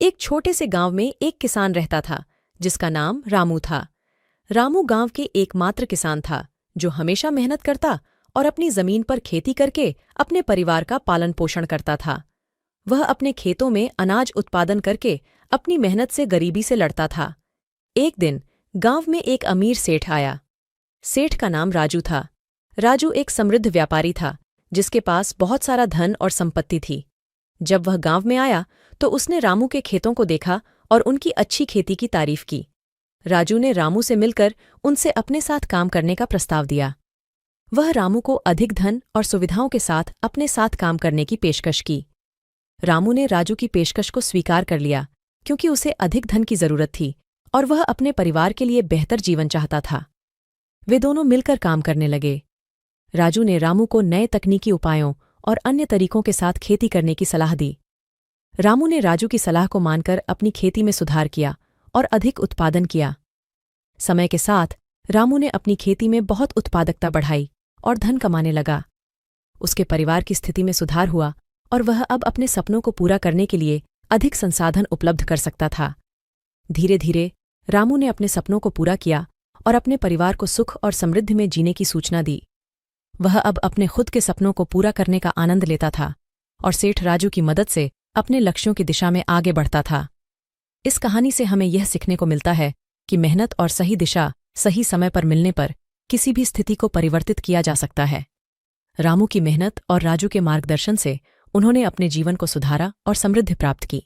एक छोटे से गांव में एक किसान रहता था जिसका नाम रामू था। रामू गांव के एकमात्र किसान था जो हमेशा मेहनत करता और अपनी जमीन पर खेती करके अपने परिवार का पालन पोषण करता था। वह अपने खेतों में अनाज उत्पादन करके अपनी मेहनत से गरीबी से लड़ता था। एक दिन गांव में एक अमीर सेठ आया। सेठ का नाम राजू था। राजू एक समृद्ध व्यापारी था जिसके पास बहुत सारा धन और संपत्ति थी। जब वह गांव में आया तो उसने रामू के खेतों को देखा और उनकी अच्छी खेती की तारीफ की। राजू ने रामू से मिलकर उनसे अपने साथ काम करने का प्रस्ताव दिया। वह रामू को अधिक धन और सुविधाओं के साथ अपने साथ काम करने की पेशकश की। रामू ने राजू की पेशकश को स्वीकार कर लिया क्योंकि उसे अधिक धन की जरूरत थी और वह अपने परिवार के लिए बेहतर जीवन चाहता था। वे दोनों मिलकर काम करने लगे। राजू ने रामू को नए तकनीकी उपायों और अन्य तरीकों के साथ खेती करने की सलाह दी। रामू ने राजू की सलाह को मानकर अपनी खेती में सुधार किया और अधिक उत्पादन किया। समय के साथ रामू ने अपनी खेती में बहुत उत्पादकता बढ़ाई और धन कमाने लगा। उसके परिवार की स्थिति में सुधार हुआ और वह अब अपने सपनों को पूरा करने के लिए अधिक संसाधन उपलब्ध कर सकता था। धीरे धीरे रामू ने अपने सपनों को पूरा किया और अपने परिवार को सुख और समृद्धि में जीने की सूचना दी। वह अब अपने खुद के सपनों को पूरा करने का आनंद लेता था और सेठ राजू की मदद से अपने लक्ष्यों की दिशा में आगे बढ़ता था। इस कहानी से हमें यह सीखने को मिलता है कि मेहनत और सही दिशा सही समय पर मिलने पर किसी भी स्थिति को परिवर्तित किया जा सकता है। रामू की मेहनत और राजू के मार्गदर्शन से उन्होंने अपने जीवन को सुधारा और समृद्धि प्राप्त की।